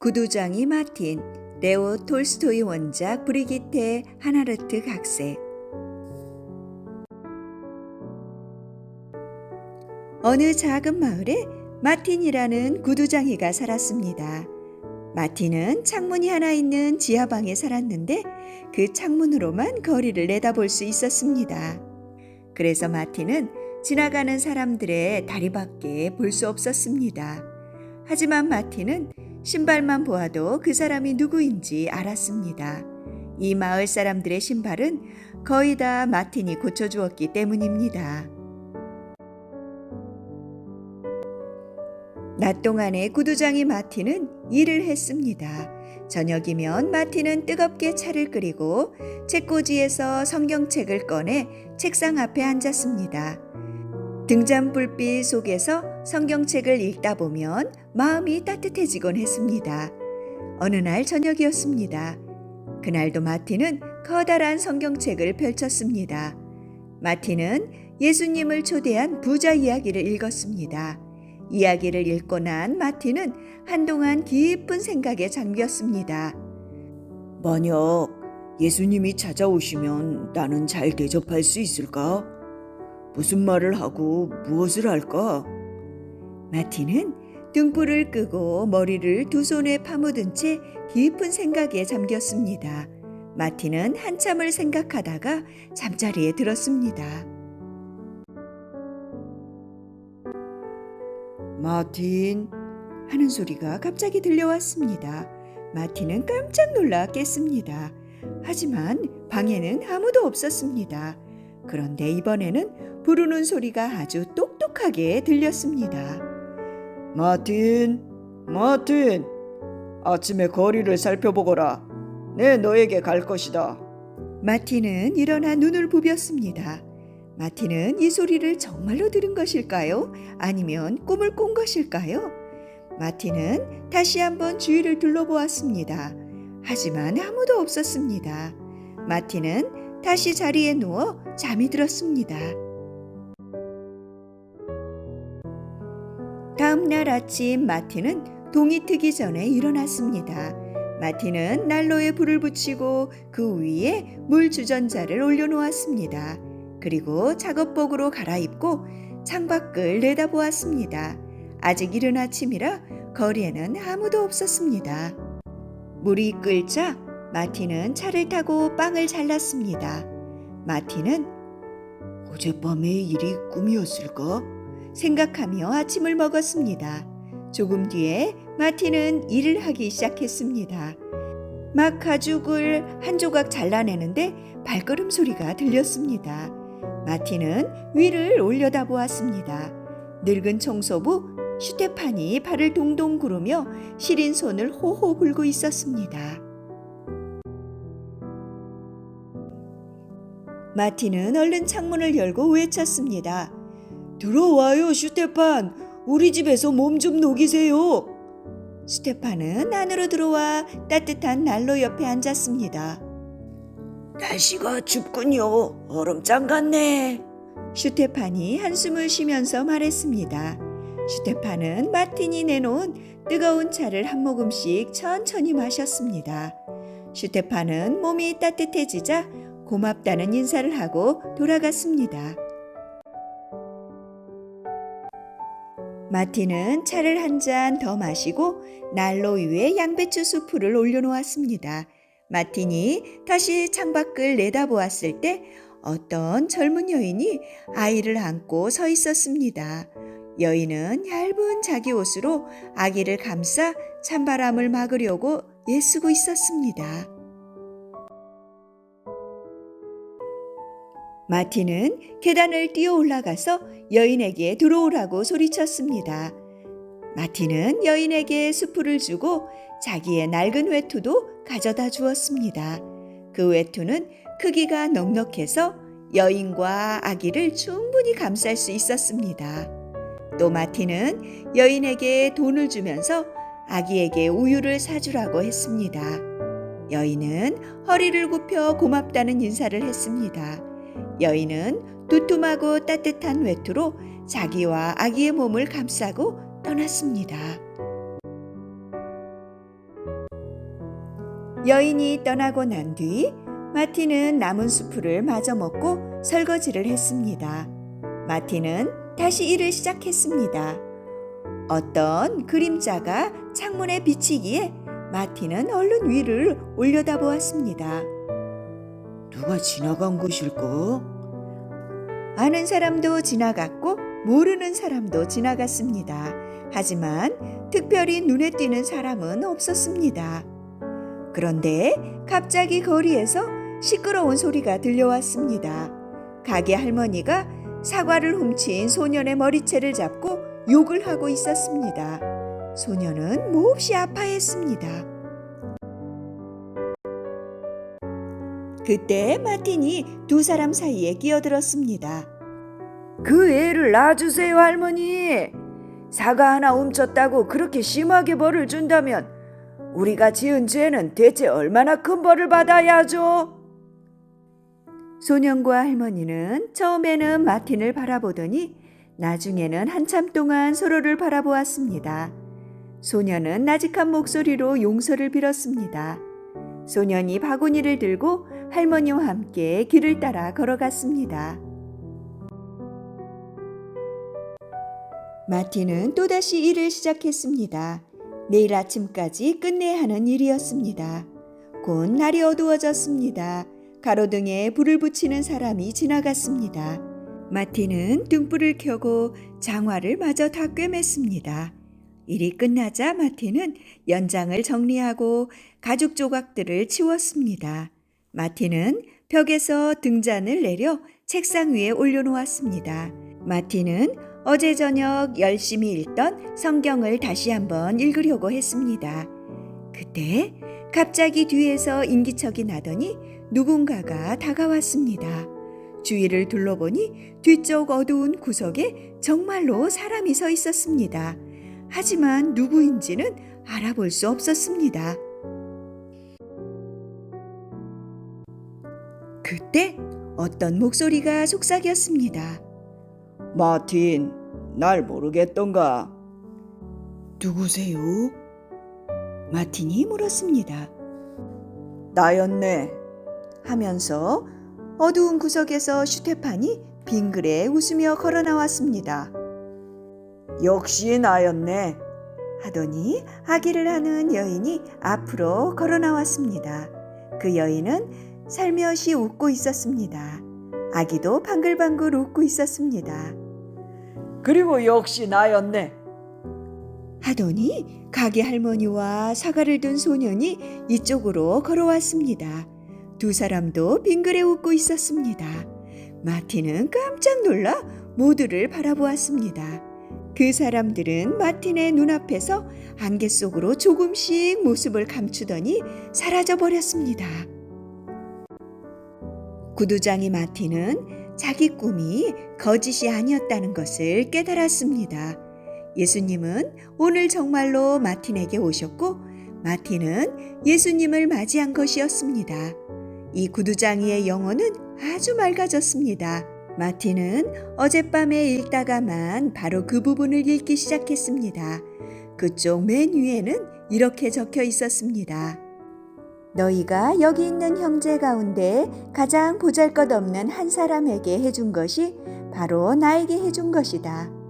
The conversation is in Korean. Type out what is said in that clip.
구두장이 마틴, 레오 톨스토이 원작, 브리기테 하나르트 각색. 어느 작은 마을에 마틴이라는 구두장이가 살았습니다. 마틴은 창문이 하나 있는 지하방에 살았는데 그 창문으로만 거리를 내다볼 수 있었습니다. 그래서 마틴은 지나가는 사람들의 다리밖에 볼 수 없었습니다. 하지만 마틴은 신발만 보아도 그 사람이 누구인지 알았습니다. 이 마을 사람들의 신발은 거의 다 마틴이 고쳐주었기 때문입니다. 낮 동안에 구두장이 마틴은 일을 했습니다. 저녁이면 마틴은 뜨겁게 차를 끓이고 책꽂이에서 성경책을 꺼내 책상 앞에 앉았습니다. 등잔 불빛 속에서 성경책을 읽다 보면 마음이 따뜻해지곤 했습니다. 어느 날 저녁이었습니다. 그날도 마틴은 커다란 성경책을 펼쳤습니다. 마틴은 예수님을 초대한 부자 이야기를 읽었습니다. 이야기를 읽고 난 마틴은 한동안 깊은 생각에 잠겼습니다. 만약 예수님이 찾아오시면 나는 잘 대접할 수 있을까? 무슨 말을 하고 무엇을 할까? 마틴은 등불을 끄고 머리를 두 손에 파묻은 채 깊은 생각에 잠겼습니다. 마틴은 한참을 생각하다가 잠자리에 들었습니다. 마틴, 하는 소리가 갑자기 들려왔습니다. 마틴은 깜짝 놀라 깼습니다. 하지만 방에는 아무도 없었습니다. 그런데 이번에는 부르는 소리가 아주 똑똑하게 들렸습니다. 마틴, 마틴, 아침에 거리를 살펴보거라. 내 너에게 갈 것이다. 마틴은 일어나 눈을 부볐습니다. 마틴은 이 소리를 정말로 들은 것일까요? 아니면 꿈을 꾼 것일까요? 마틴은 다시 한번 주위를 둘러보았습니다. 하지만 아무도 없었습니다. 마틴은 다시 자리에 누워 잠이 들었습니다. 다음 날 아침 마틴은 동이 트기 전에 일어났습니다. 마틴은 난로에 불을 붙이고 그 위에 물 주전자를 올려놓았습니다. 그리고 작업복으로 갈아입고 창밖을 내다보았습니다. 아직 이른 아침이라 거리에는 아무도 없었습니다. 물이 끓자 마틴은 차를 타고 빵을 잘랐습니다. 마틴은 어젯밤의 일이 꿈이었을까? 생각하며 아침을 먹었습니다. 조금 뒤에 마틴은 일을 하기 시작했습니다. 막 가죽을 한 조각 잘라내는데 발걸음 소리가 들렸습니다. 마틴은 위를 올려다보았습니다. 늙은 청소부 슈테판이 발을 동동 구르며 시린 손을 호호 불고 있었습니다. 마틴은 얼른 창문을 열고 외쳤습니다. 들어와요, 슈테판. 우리 집에서 몸 좀 녹이세요. 슈테판은 안으로 들어와 따뜻한 난로 옆에 앉았습니다. 날씨가 춥군요. 얼음장 같네. 슈테판이 한숨을 쉬면서 말했습니다. 슈테판은 마틴이 내놓은 뜨거운 차를 한 모금씩 천천히 마셨습니다. 슈테판은 몸이 따뜻해지자 고맙다는 인사를 하고 돌아갔습니다. 마틴은 차를 한 잔 더 마시고 난로 위에 양배추 수프를 올려놓았습니다. 마틴이 다시 창밖을 내다보았을 때 어떤 젊은 여인이 아이를 안고 서 있었습니다. 여인은 얇은 자기 옷으로 아기를 감싸 찬바람을 막으려고 애쓰고 있었습니다. 마틴은 계단을 뛰어 올라가서 여인에게 들어오라고 소리쳤습니다. 마틴은 여인에게 수프를 주고 자기의 낡은 외투도 가져다 주었습니다. 그 외투는 크기가 넉넉해서 여인과 아기를 충분히 감쌀 수 있었습니다. 또 마틴은 여인에게 돈을 주면서 아기에게 우유를 사주라고 했습니다. 여인은 허리를 굽혀 고맙다는 인사를 했습니다. 여인은 두툼하고 따뜻한 외투로 자기와 아기의 몸을 감싸고 떠났습니다. 여인이 떠나고 난 뒤 마틴은 남은 수프를 마저 먹고 설거지를 했습니다. 마틴은 다시 일을 시작했습니다. 어떤 그림자가 창문에 비치기에 마틴은 얼른 위를 올려다보았습니다. 누가 지나간 곳일까? 아는 사람도 지나갔고 모르는 사람도 지나갔습니다. 하지만 특별히 눈에 띄는 사람은 없었습니다. 그런데 갑자기 거리에서 시끄러운 소리가 들려왔습니다. 가게 할머니가 사과를 훔친 소년의 머리채를 잡고 욕을 하고 있었습니다. 소년은 몹시 아파했습니다. 그때 마틴이 두 사람 사이에 끼어들었습니다. 그 애를 놔주세요, 할머니. 사과 하나 훔쳤다고 그렇게 심하게 벌을 준다면 우리가 지은 죄는 대체 얼마나 큰 벌을 받아야 하죠? 소년과 할머니는 처음에는 마틴을 바라보더니 나중에는 한참 동안 서로를 바라보았습니다. 소년은 나직한 목소리로 용서를 빌었습니다. 소년이 바구니를 들고 할머니와 함께 길을 따라 걸어갔습니다. 마틴은 또다시 일을 시작했습니다. 내일 아침까지 끝내야 하는 일이었습니다. 곧 날이 어두워졌습니다. 가로등에 불을 붙이는 사람이 지나갔습니다. 마틴은 등불을 켜고 장화를 마저 다 꿰맸습니다. 일이 끝나자 마틴은 연장을 정리하고 가죽 조각들을 치웠습니다. 마틴은 벽에서 등잔을 내려 책상 위에 올려놓았습니다. 마틴은 어제 저녁 열심히 읽던 성경을 다시 한번 읽으려고 했습니다. 그때 갑자기 뒤에서 인기척이 나더니 누군가가 다가왔습니다. 주위를 둘러보니 뒤쪽 어두운 구석에 정말로 사람이 서 있었습니다. 하지만 누구인지는 알아볼 수 없었습니다. 그때 어떤 목소리가 속삭였습니다. 마틴, 날 모르겠던가? 누구세요? 마틴이 물었습니다. 나였네. 하면서 어두운 구석에서 슈테판이 빙그레 웃으며 걸어 나왔습니다. 역시 나였네. 하더니 하기를 하는 여인이 앞으로 걸어 나왔습니다. 그 여인은 살며시 웃고 있었습니다. 아기도 방글방글 웃고 있었습니다. 그리고 역시 나였네. 하더니 가게 할머니와 사과를 든 소년이 이쪽으로 걸어왔습니다. 두 사람도 빙그레 웃고 있었습니다. 마틴은 깜짝 놀라 모두를 바라보았습니다. 그 사람들은 마틴의 눈앞에서 안개 속으로 조금씩 모습을 감추더니 사라져 버렸습니다. 구두장이 마틴은 자기 꿈이 거짓이 아니었다는 것을 깨달았습니다. 예수님은 오늘 정말로 마틴에게 오셨고 마틴은 예수님을 맞이한 것이었습니다. 이 구두장이의 영혼은 아주 맑아졌습니다. 마틴은 어젯밤에 읽다가만 바로 그 부분을 읽기 시작했습니다. 그쪽 맨 위에는 이렇게 적혀 있었습니다. 너희가 여기 있는 형제 가운데 가장 보잘것없는 한 사람에게 해준 것이 바로 나에게 해준 것이다.